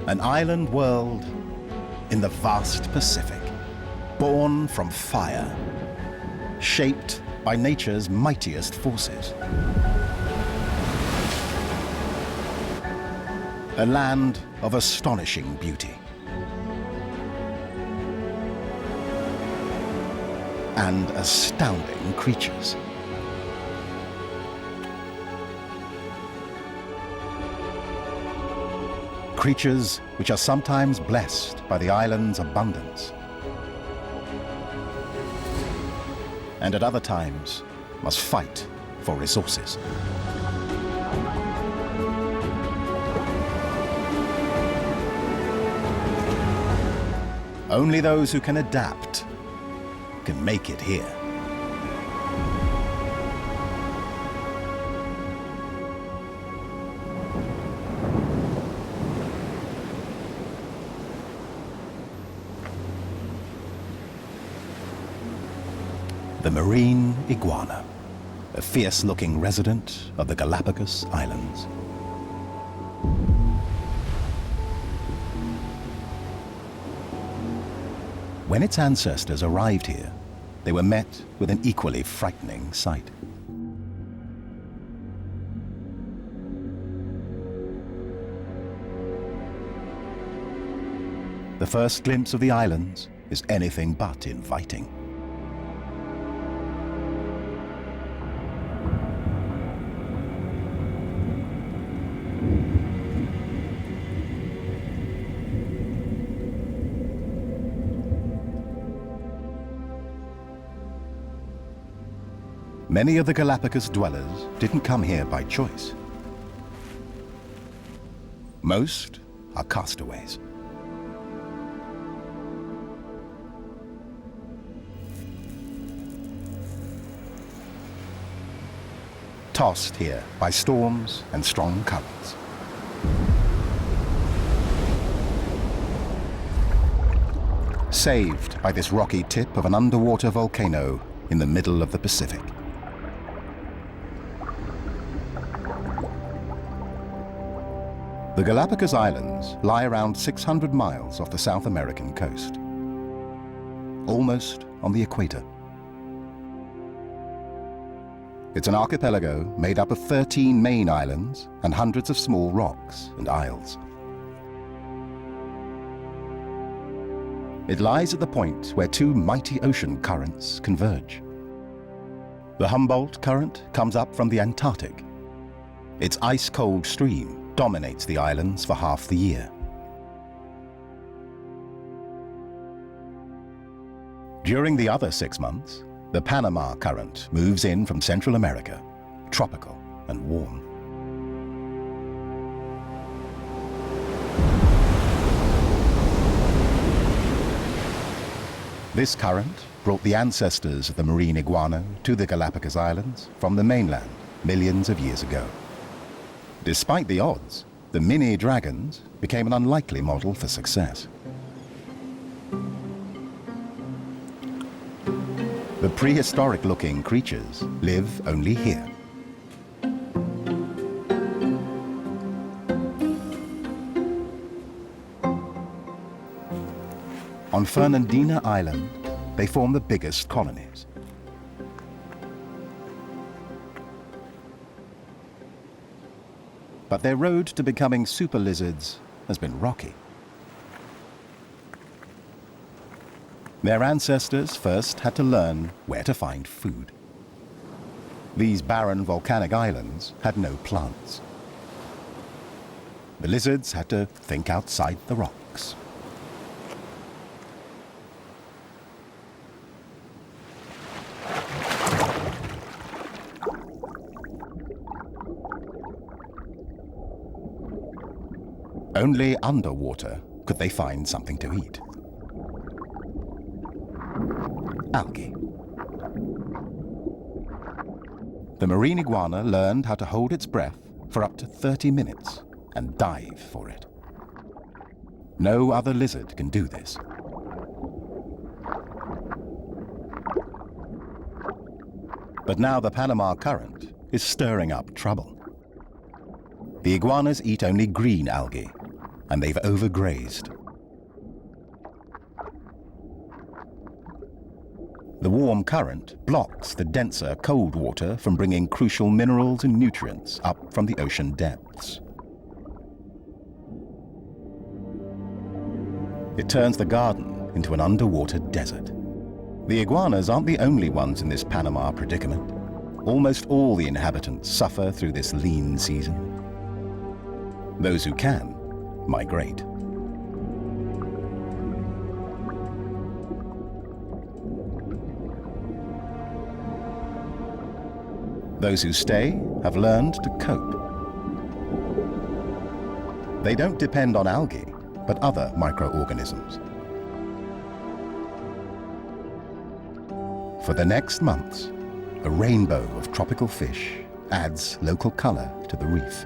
An island world in the vast Pacific, born from fire, shaped by nature's mightiest forces. A land of astonishing beauty and astounding creatures. Creatures which are sometimes blessed by the island's abundance, and at other times must fight for resources. Only those who can adapt can make it here. The marine iguana, a fierce-looking resident of the Galapagos Islands. When its ancestors arrived here, they were met with an equally frightening sight. The first glimpse of the islands is anything but inviting. Many of the Galapagos dwellers didn't come here by choice. Most are castaways. Tossed here by storms and strong currents. Saved by this rocky tip of an underwater volcano in the middle of the Pacific. The Galapagos Islands lie around 600 miles off the South American coast, almost on the equator. It's an archipelago made up of 13 main islands and hundreds of small rocks and isles. It lies at the point where two mighty ocean currents converge. The Humboldt Current comes up from the Antarctic. Its ice-cold stream dominates the islands for half the year. During the other 6 months, the Panama Current moves in from Central America, tropical and warm. This current brought the ancestors of the marine iguana to the Galapagos Islands from the mainland millions of years ago. Despite the odds, the mini dragons became an unlikely model for success. The prehistoric-looking creatures live only here. On Fernandina Island, they form the biggest colonies. But their road to becoming super lizards has been rocky. Their ancestors first had to learn where to find food. These barren volcanic islands had no plants. The lizards had to think outside the rocks. Only underwater could they find something to eat. Algae. The marine iguana learned how to hold its breath for up to 30 minutes and dive for it. No other lizard can do this. But now the Panama Current is stirring up trouble. The iguanas eat only green algae, and they've overgrazed. The warm current blocks the denser cold water from bringing crucial minerals and nutrients up from the ocean depths. It turns the garden into an underwater desert. The iguanas aren't the only ones in this Panama predicament. Almost all the inhabitants suffer through this lean season. Those who can migrate. Those who stay have learned to cope. They don't depend on algae, but other microorganisms. For the next months, a rainbow of tropical fish adds local color to the reef.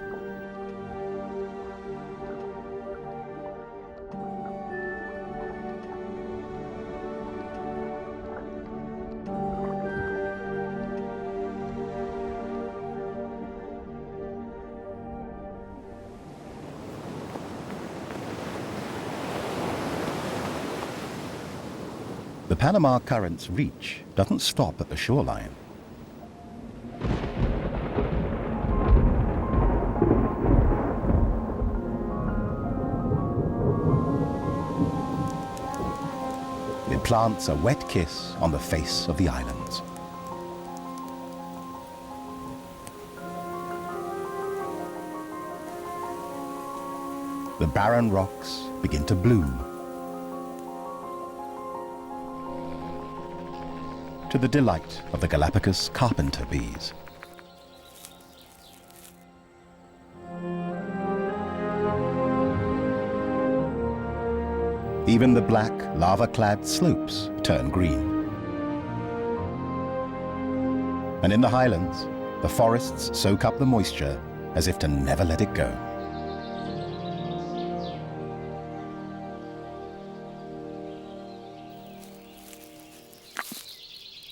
The Panama Current's reach doesn't stop at the shoreline. It plants a wet kiss on the face of the islands. The barren rocks begin to bloom, to the delight of the Galapagos carpenter bees. Even the black, lava-clad slopes turn green. And in the highlands, the forests soak up the moisture as if to never let it go.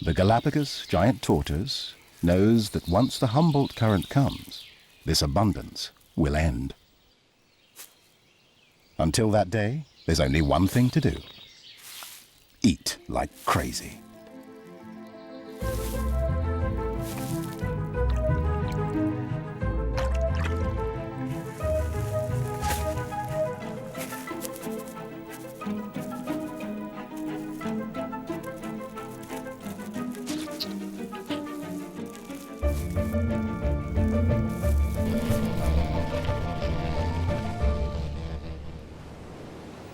The Galapagos giant tortoise knows that once the Humboldt current comes, this abundance will end. Until that day, there's only one thing to do: eat like crazy.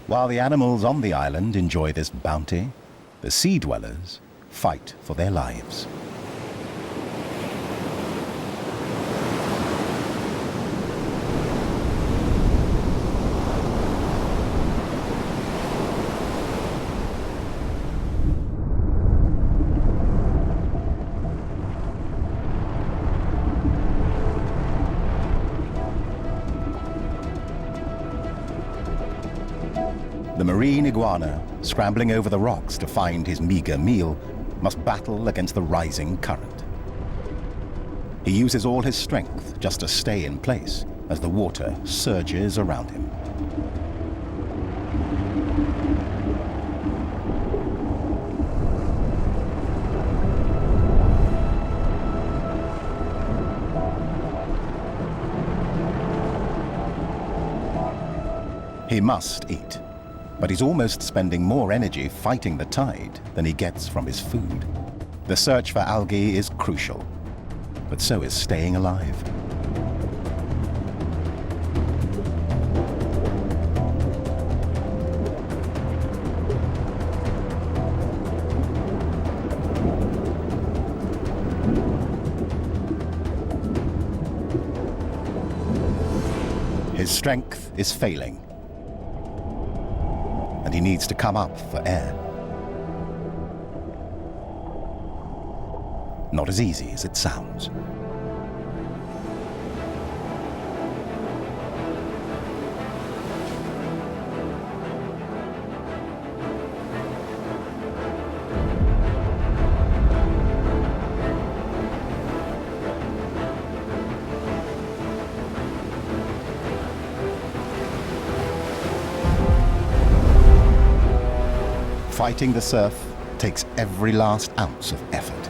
While the animals on the island enjoy this bounty, the sea dwellers fight for their lives. The marine iguana, scrambling over the rocks to find his meager meal, must battle against the rising current. He uses all his strength just to stay in place as the water surges around him. He must eat. But he's almost spending more energy fighting the tide than he gets from his food. The search for algae is crucial, but so is staying alive. His strength is failing, and he needs to come up for air. Not as easy as it sounds. Fighting the surf takes every last ounce of effort.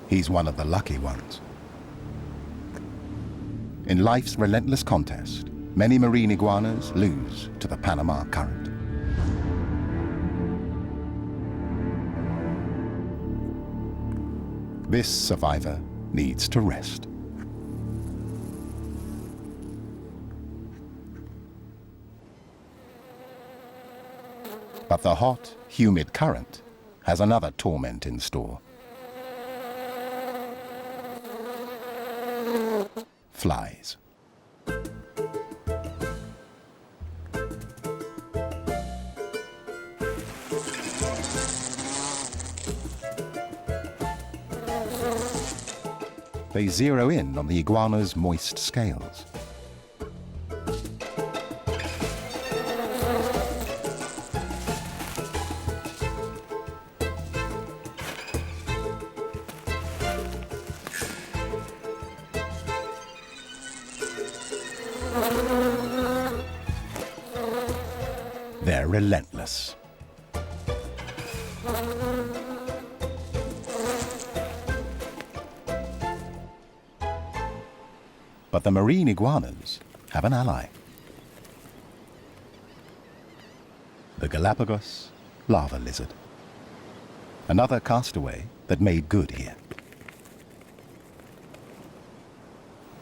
He's one of the lucky ones. In life's relentless contest, many marine iguanas lose to the Panama Current. This survivor needs to rest. But the hot, humid current has another torment in store. Flies. They zero in on the iguana's moist scales. They're relentless. But the marine iguanas have an ally. The Galapagos lava lizard. Another castaway that made good here.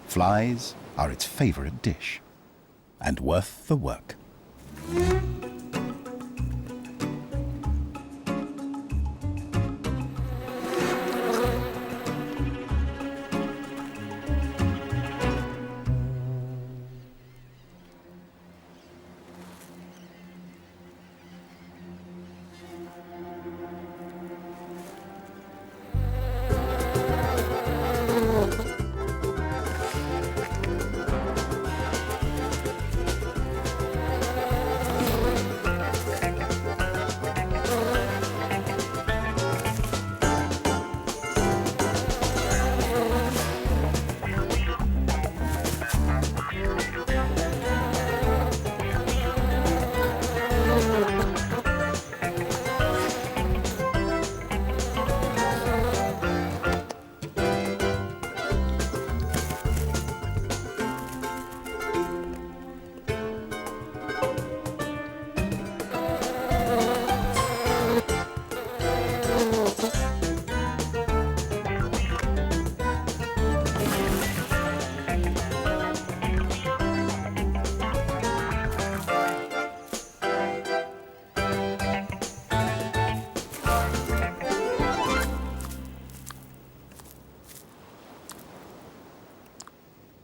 Flies are its favorite dish, and worth the work.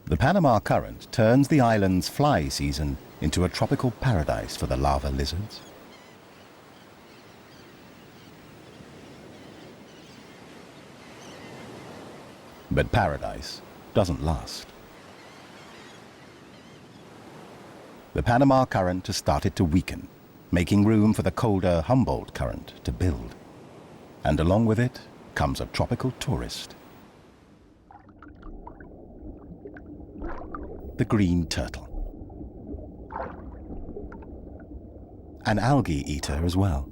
The Panama Current turns the island's fly season into a tropical paradise for the lava lizards. But paradise doesn't last. The Panama Current has started to weaken, making room for the colder Humboldt Current to build. And along with it comes a tropical tourist. The green turtle. An algae eater as well.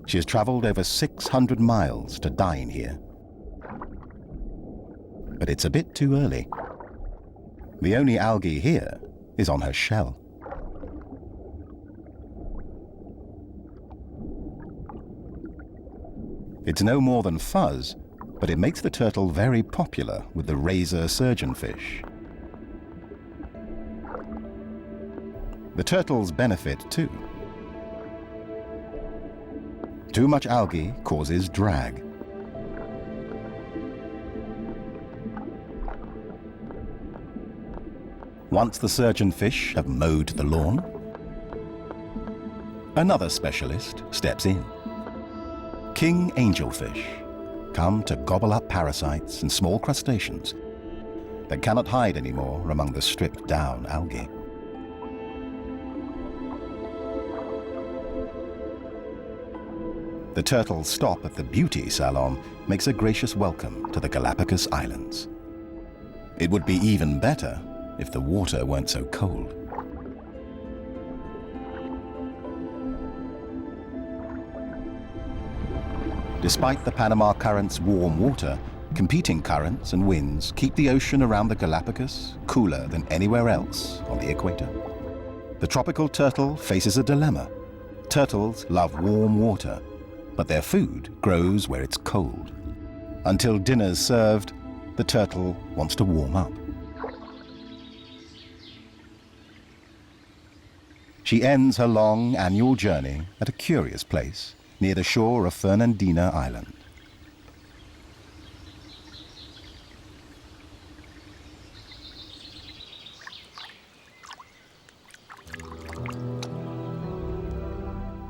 She has traveled over 600 miles to dine here. But it's a bit too early. The only algae here is on her shell. It's no more than fuzz, but it makes the turtle very popular with the razor surgeonfish. The turtles benefit too. Too much algae causes drag. Once the surgeonfish have mowed the lawn, another specialist steps in. King angelfish come to gobble up parasites and small crustaceans that cannot hide anymore among the stripped down algae. The turtle's stop at the beauty salon makes a gracious welcome to the Galapagos Islands. It would be even better if the water weren't so cold. Despite the Panama Current's warm water, competing currents and winds keep the ocean around the Galapagos cooler than anywhere else on the equator. The tropical turtle faces a dilemma. Turtles love warm water, but their food grows where it's cold. Until dinner's served, the turtle wants to warm up. She ends her long annual journey at a curious place near the shore of Fernandina Island.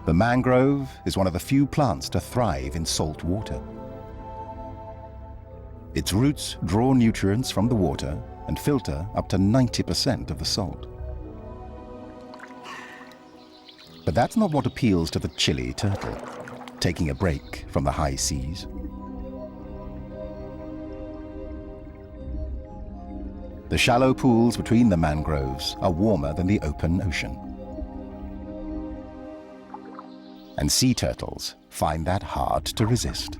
The mangrove is one of the few plants to thrive in salt water. Its roots draw nutrients from the water and filter up to 90% of the salt. But that's not what appeals to the chilly turtle, taking a break from the high seas. The shallow pools between the mangroves are warmer than the open ocean. And sea turtles find that hard to resist.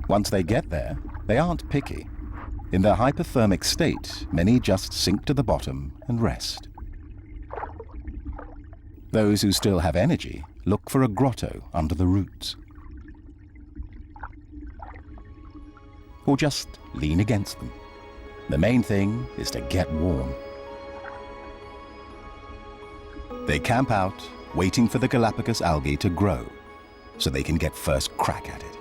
Once they get there, they aren't picky. In their hypothermic state, many just sink to the bottom and rest. Those who still have energy look for a grotto under the roots. Or just lean against them. The main thing is to get warm. They camp out, waiting for the Galapagos algae to grow, so they can get first crack at it.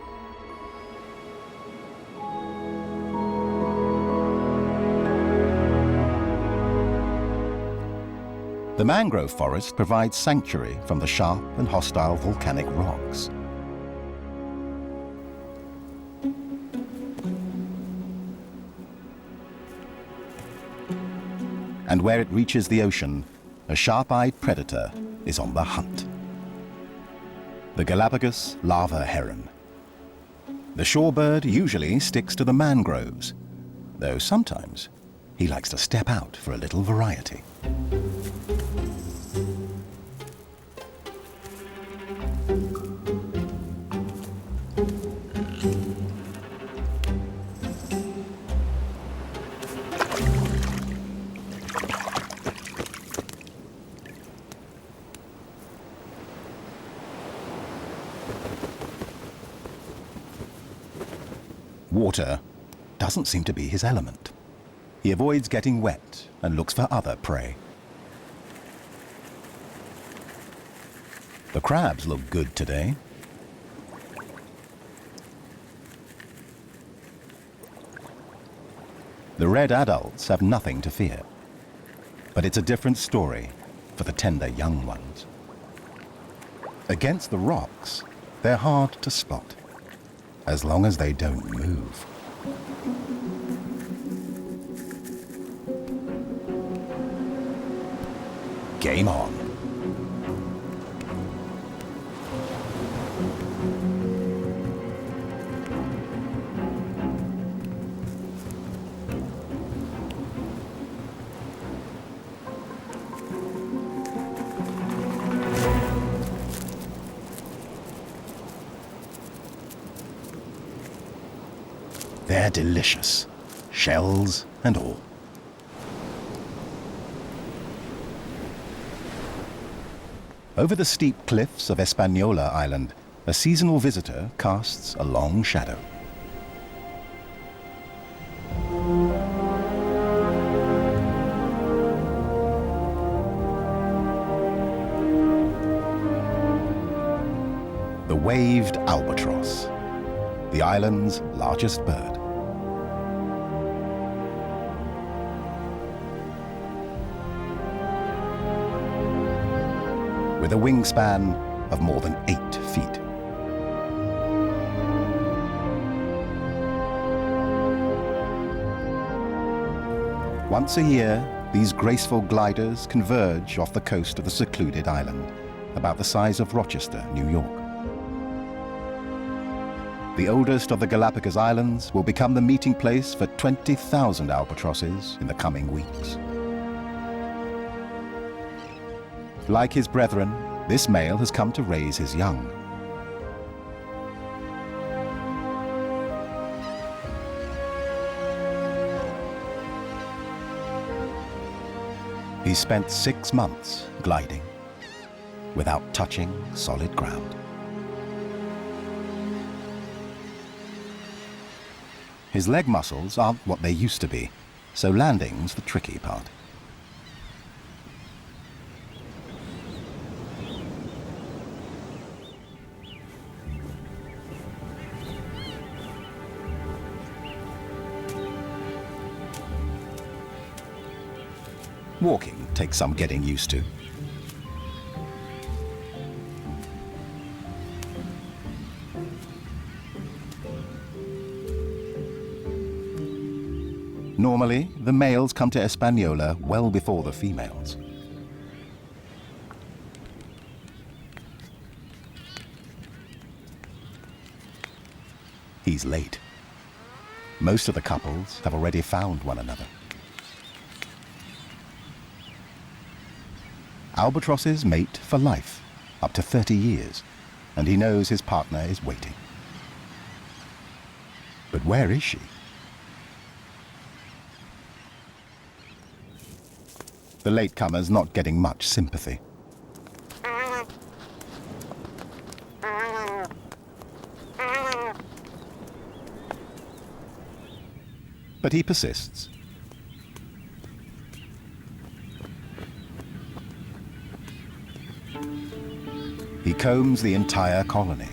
The mangrove forest provides sanctuary from the sharp and hostile volcanic rocks. And where it reaches the ocean, a sharp-eyed predator is on the hunt. The Galapagos lava heron. The shorebird usually sticks to the mangroves, though sometimes he likes to step out for a little variety. Water doesn't seem to be his element. He avoids getting wet and looks for other prey. The crabs look good today. The red adults have nothing to fear, but it's a different story for the tender young ones. Against the rocks, they're hard to spot, as long as they don't move. Game on. They're delicious, shells and all. Over the steep cliffs of Hispaniola Island, a seasonal visitor casts a long shadow. The waved albatross, the island's largest bird. With a wingspan of more than 8 feet. Once a year, these graceful gliders converge off the coast of the secluded island, about the size of Rochester, New York. The oldest of the Galapagos Islands will become the meeting place for 20,000 albatrosses in the coming weeks. Like his brethren, this male has come to raise his young. He spent 6 months gliding without touching solid ground. His leg muscles aren't what they used to be, so landing's the tricky part. Walking takes some getting used to. Normally, the males come to Hispaniola well before the females. He's late. Most of the couples have already found one another. Albatrosses mate for life, up to 30 years, and he knows his partner is waiting. But where is she? The latecomer's not getting much sympathy. But he persists. He combs the entire colony.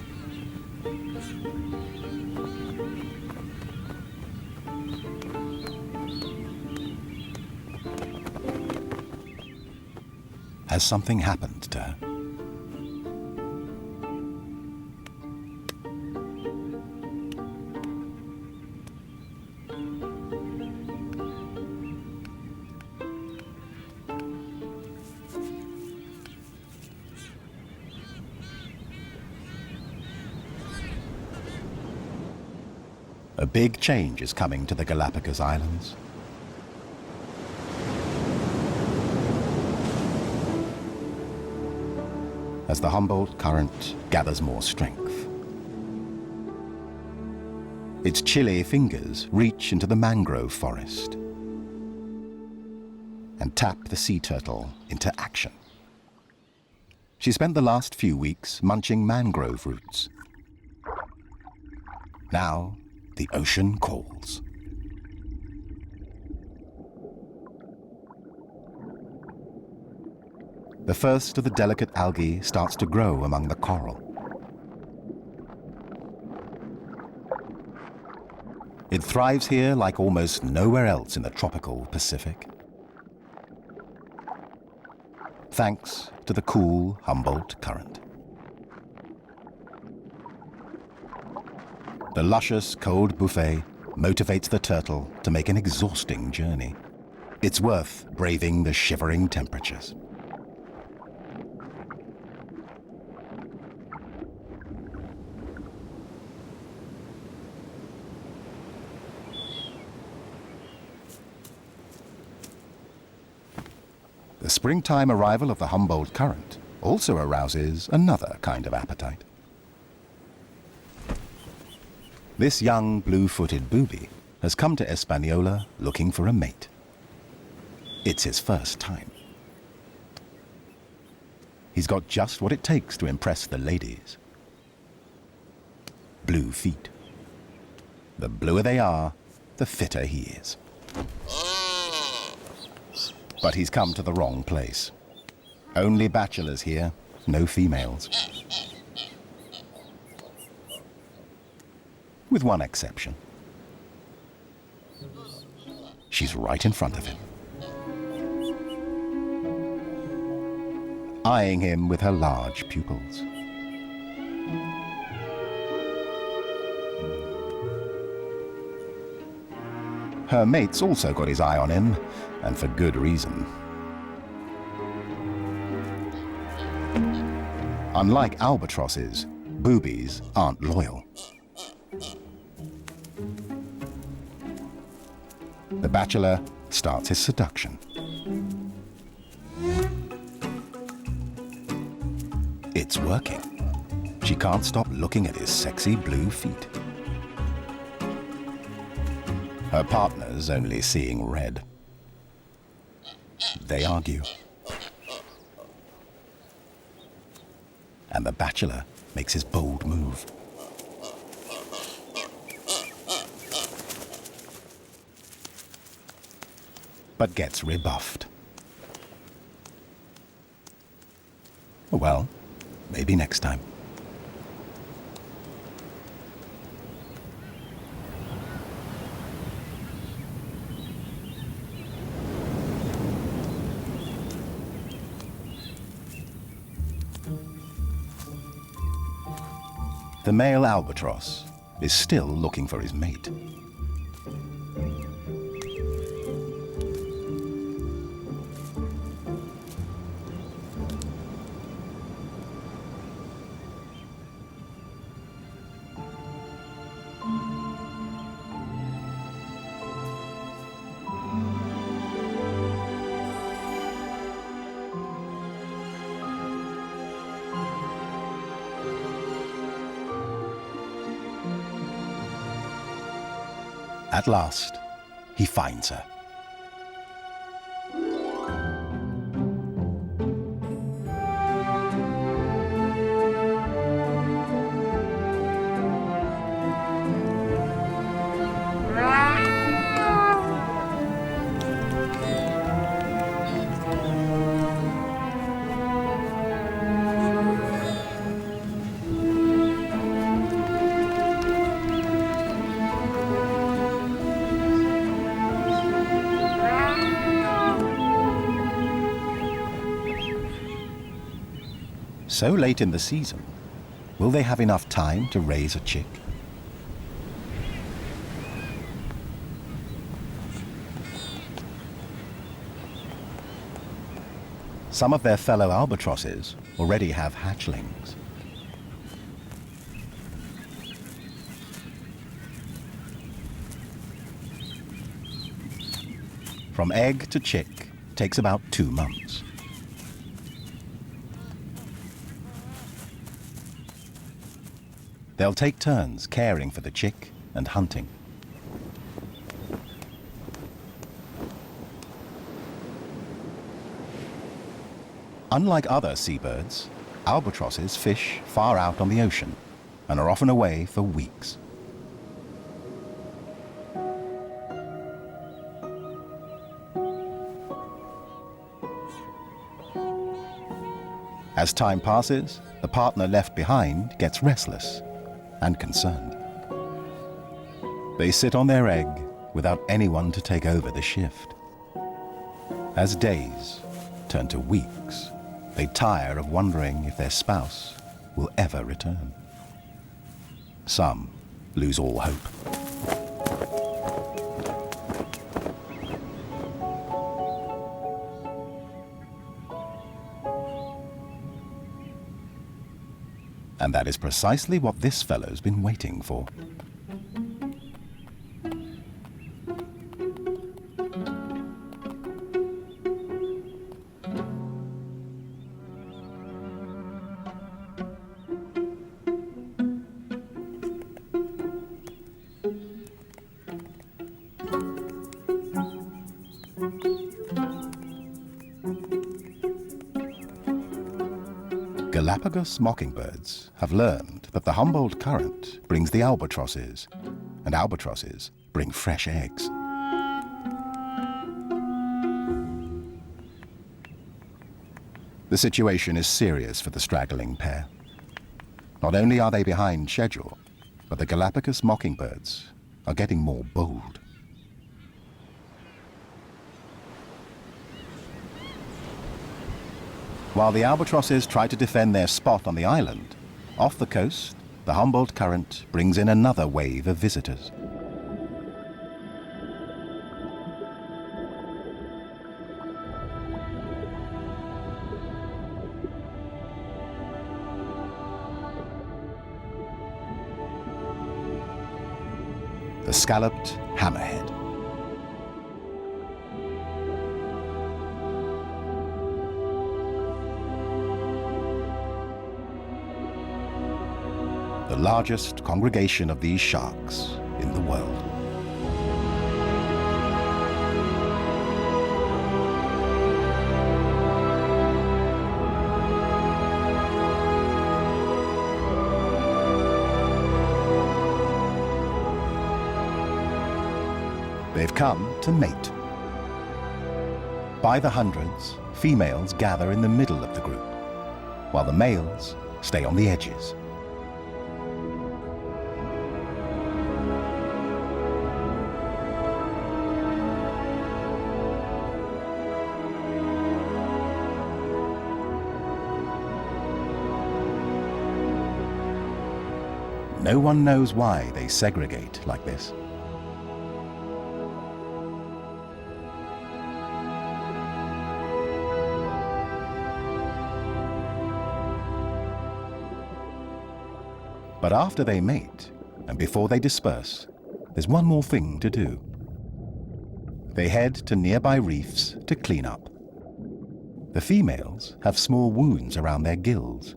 Has something happened to her? A big change is coming to the Galapagos Islands. As the Humboldt Current gathers more strength. Its chilly fingers reach into the mangrove forest and tap the sea turtle into action. She spent the last few weeks munching mangrove roots. Now, the ocean calls. The first of the delicate algae starts to grow among the coral. It thrives here like almost nowhere else in the tropical Pacific. Thanks to the cool Humboldt Current. The luscious cold buffet motivates the turtle to make an exhausting journey. It's worth braving the shivering temperatures. The springtime arrival of the Humboldt Current also arouses another kind of appetite. This young blue-footed booby has come to Hispaniola looking for a mate. It's his first time. He's got just what it takes to impress the ladies. Blue feet. The bluer they are, the fitter he is. But he's come to the wrong place. Only bachelors here, no females. With one exception. She's right in front of him, eyeing him with her large pupils. Her mate's also got his eye on him, and for good reason. Unlike albatrosses, boobies aren't loyal. The bachelor starts his seduction. It's working. She can't stop looking at his sexy blue feet. Her partner's only seeing red. They argue. And the bachelor makes his bold move. But gets rebuffed. Well, maybe next time. The male albatross is still looking for his mate. At last, he finds her. So late in the season, will they have enough time to raise a chick? Some of their fellow albatrosses already have hatchlings. From egg to chick takes about 2 months. They'll take turns caring for the chick and hunting. Unlike other seabirds, albatrosses fish far out on the ocean and are often away for weeks. As time passes, the partner left behind gets restless and concerned. They sit on their egg without anyone to take over the shift. As days turn to weeks, they tire of wondering if their spouse will ever return. Some lose all hope. And that is precisely what this fellow's been waiting for. Galapagos mockingbirds have learned that the Humboldt Current brings the albatrosses, and albatrosses bring fresh eggs. The situation is serious for the straggling pair. Not only are they behind schedule, but the Galapagos mockingbirds are getting more bold. While the albatrosses try to defend their spot on the island, off the coast, the Humboldt Current brings in another wave of visitors. The scalloped hammerhead. The largest congregation of these sharks in the world. They've come to mate. By the hundreds, females gather in the middle of the group, while the males stay on the edges. No one knows why they segregate like this. But after they mate, and before they disperse, there's one more thing to do. They head to nearby reefs to clean up. The females have small wounds around their gills.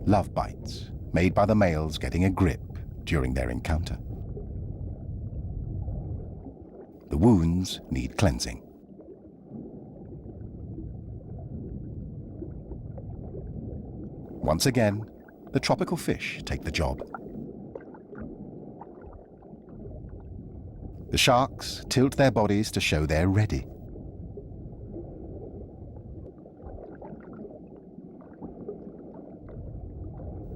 Love bites, made by the males getting a grip during their encounter. The wounds need cleansing. Once again, the tropical fish take the job. The sharks tilt their bodies to show they're ready.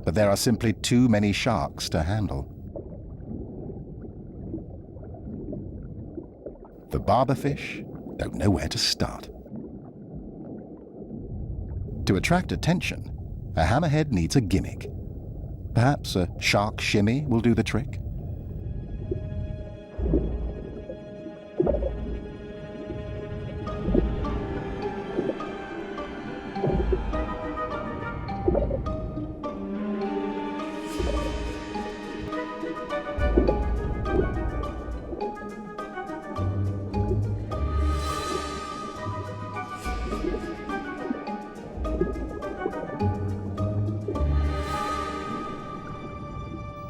But there are simply too many sharks to handle. The barberfish don't know where to start. To attract attention, a hammerhead needs a gimmick. Perhaps a shark shimmy will do the trick.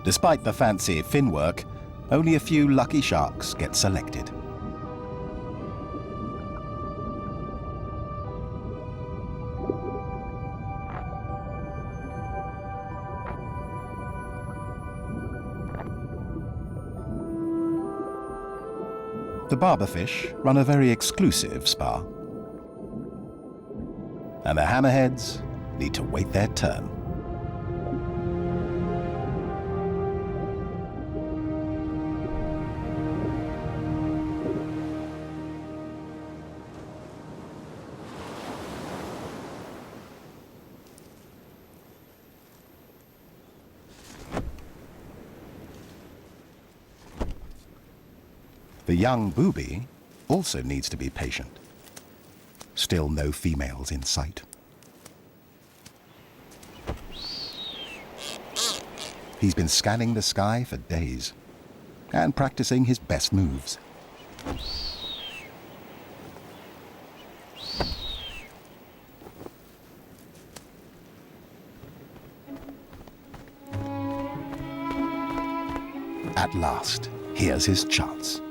Despite the fancy fin work, only a few lucky sharks get selected. The barberfish run a very exclusive spa, and the hammerheads need to wait their turn. The young Booby also needs to be patient. Still no females in sight. He's been scanning the sky for days and practicing his best moves. At last, here's his chance.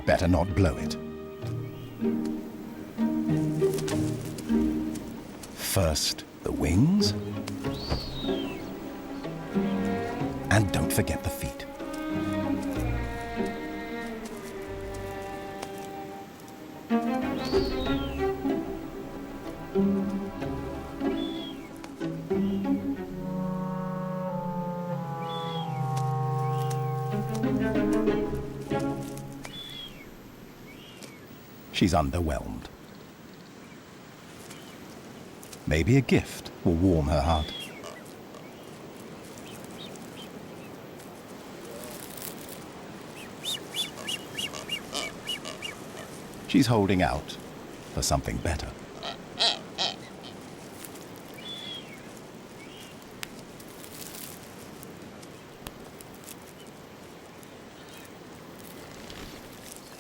Better not blow it. First, the wings. And don't forget the feet. She's underwhelmed. Maybe a gift will warm her heart. She's holding out for something better.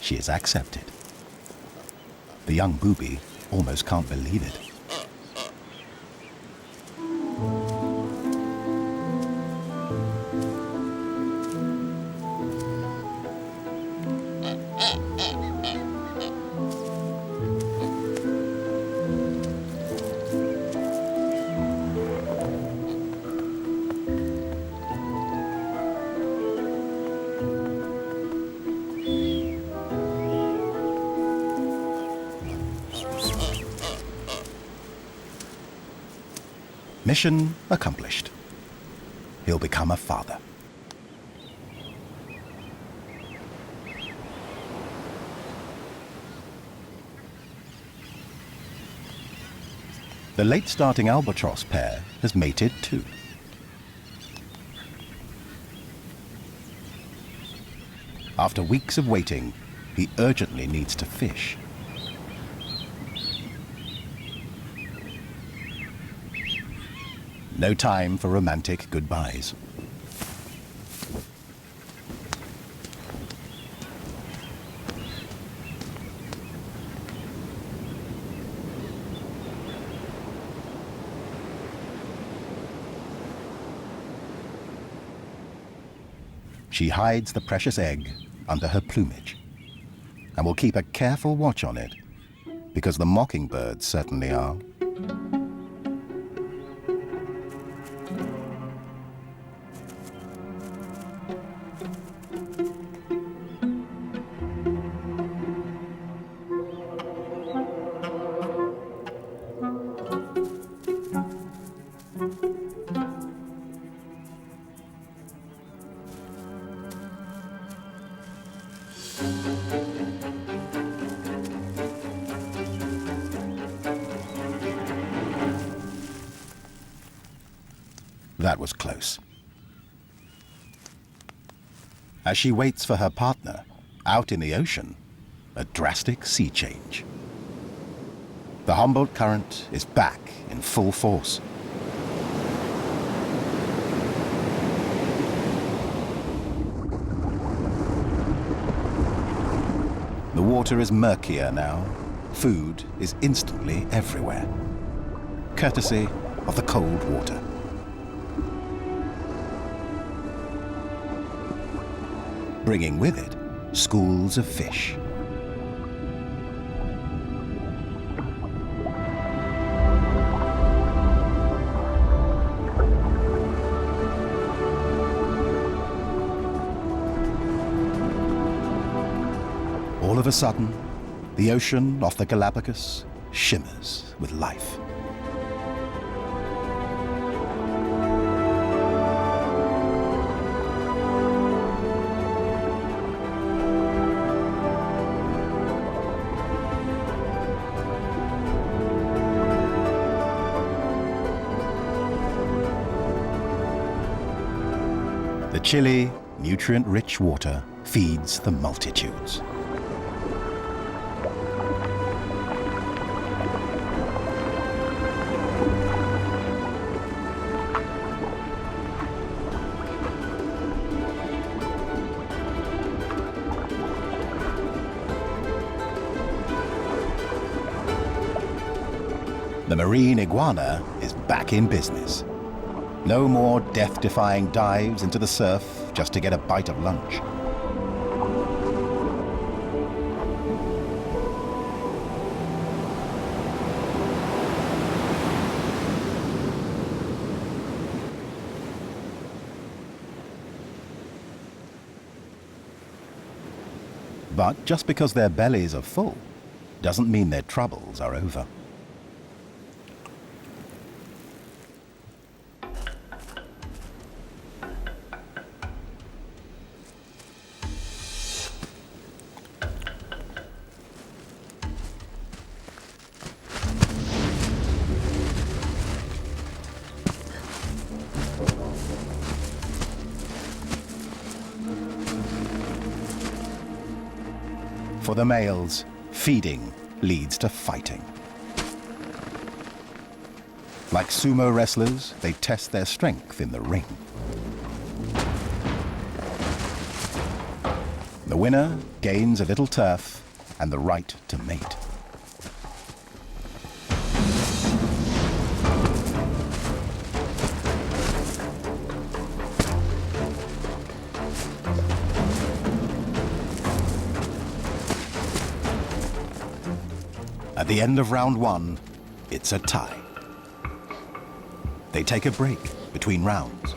She is accepted. The young Booby almost can't believe it. Mission accomplished. He'll become a father. The late starting albatross pair has mated too. After weeks of waiting, he urgently needs to fish. No time for romantic goodbyes. She hides the precious egg under her plumage and will keep a careful watch on it, because the mockingbirds certainly are. That was close. As she waits for her partner, out in the ocean, a drastic sea change. The Humboldt current is back in full force. The water is murkier now. Food is instantly everywhere, courtesy of the cold water. Bringing with it schools of fish. All of a sudden, the ocean off the Galapagos shimmers with life. The chilly, nutrient-rich water feeds the multitudes. The marine iguana is back in business. No more death-defying dives into the surf just to get a bite of lunch. But just because their bellies are full doesn't mean their troubles are over. For the males, feeding leads to fighting. Like sumo wrestlers, they test their strength in the ring. The winner gains a little turf and the right to mate. At the end of round one, it's a tie. They take a break between rounds.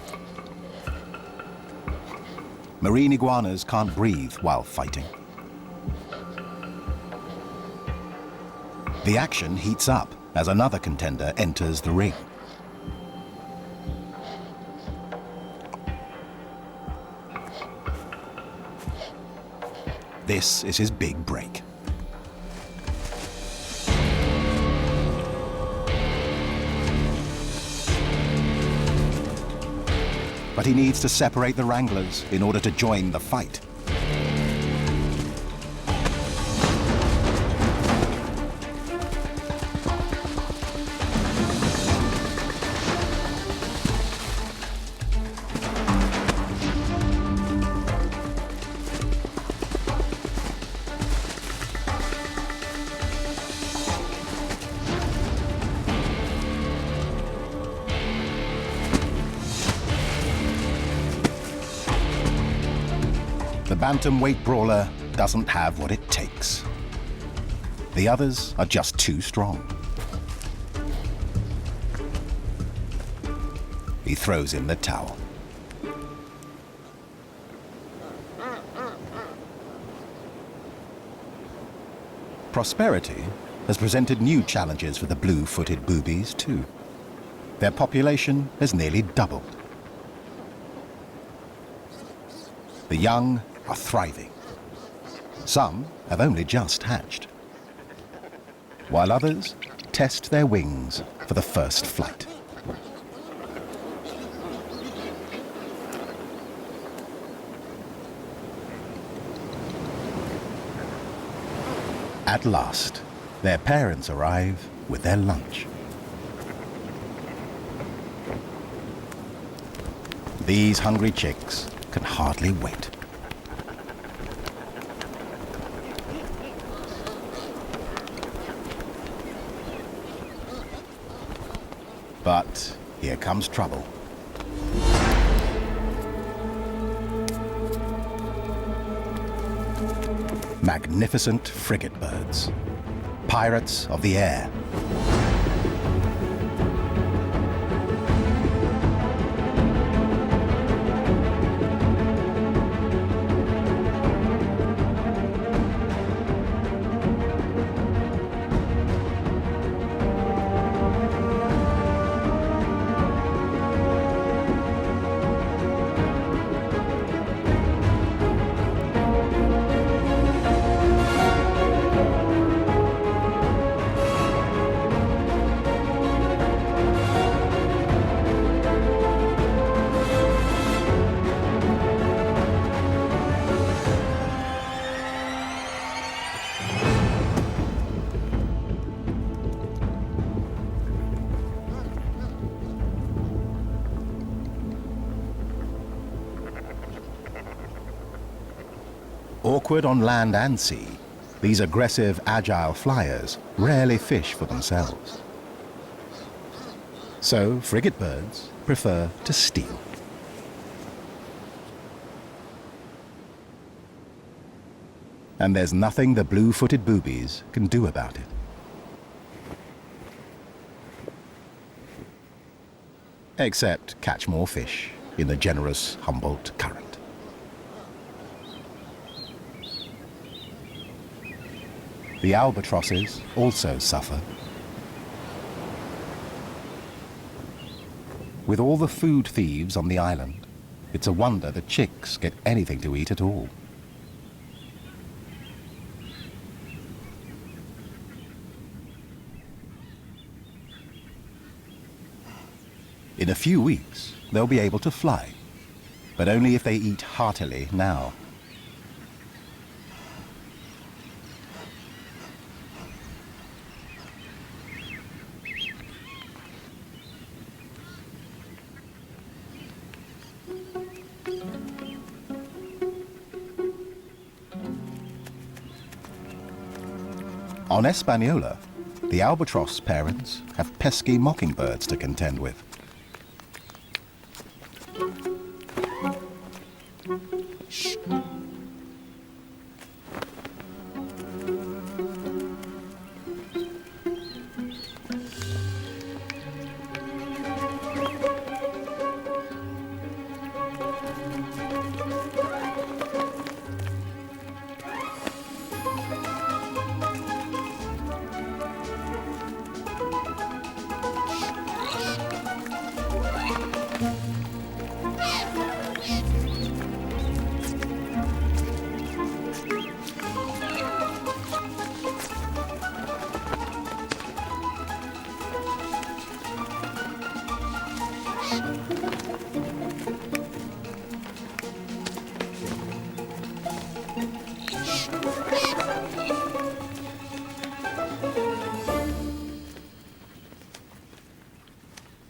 Marine iguanas can't breathe while fighting. The action heats up as another contender enters the ring. This is his big break. But he needs to separate the wranglers in order to join the fight. The bantamweight brawler doesn't have what it takes. The others are just too strong. He throws in the towel. Prosperity has presented new challenges for the blue-footed boobies too. Their population has nearly doubled. The young are thriving. Some have only just hatched, while others test their wings for the first flight. At last, their parents arrive with their lunch. These hungry chicks can hardly wait. But here comes trouble. Magnificent frigate birds, pirates of the air. Awkward on land and sea, these aggressive, agile flyers rarely fish for themselves. So frigate birds prefer to steal. And there's nothing the blue-footed boobies can do about it. Except catch more fish in the generous Humboldt current. The albatrosses also suffer. With all the food thieves on the island, it's a wonder the chicks get anything to eat at all. In a few weeks, they'll be able to fly, but only if they eat heartily now. On Hispaniola, the albatross parents have pesky mockingbirds to contend with.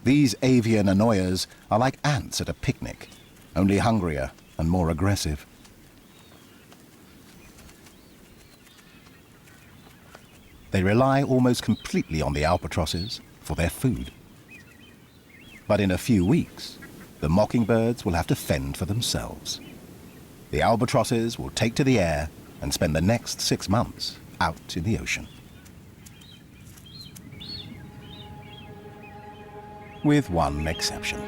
These avian annoyers are like ants at a picnic, only hungrier and more aggressive. They rely almost completely on the albatrosses for their food. But in a few weeks, the mockingbirds will have to fend for themselves. The albatrosses will take to the air and spend the next 6 months out in the ocean. With one exception.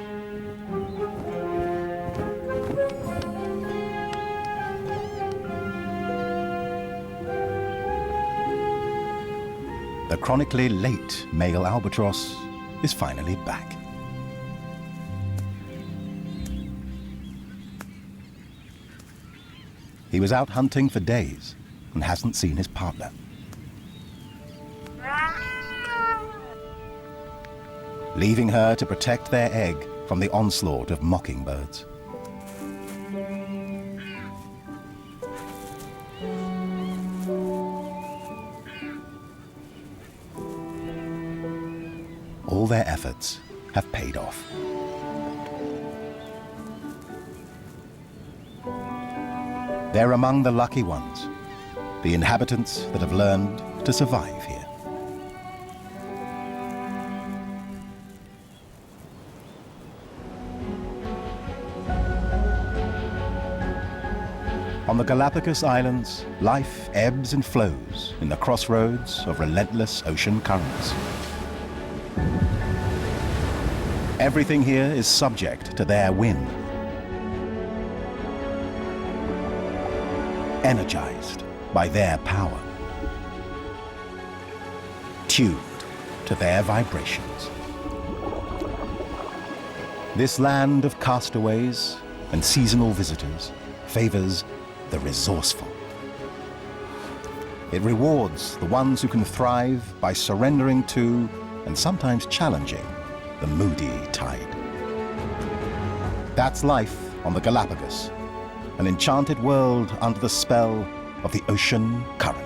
The chronically late male albatross is finally back. He was out hunting for days and hasn't seen his partner. Leaving her to protect their egg from the onslaught of mockingbirds. All their efforts have paid off. They're among the lucky ones, the inhabitants that have learned to survive here. On the Galapagos Islands, life ebbs and flows in the crossroads of relentless ocean currents. Everything here is subject to their whim. Energized by their power. Tuned to their vibrations. This land of castaways and seasonal visitors favors the resourceful. It rewards the ones who can thrive by surrendering to, and sometimes challenging, the moody tide. That's life on the Galapagos, an enchanted world under the spell of the ocean current.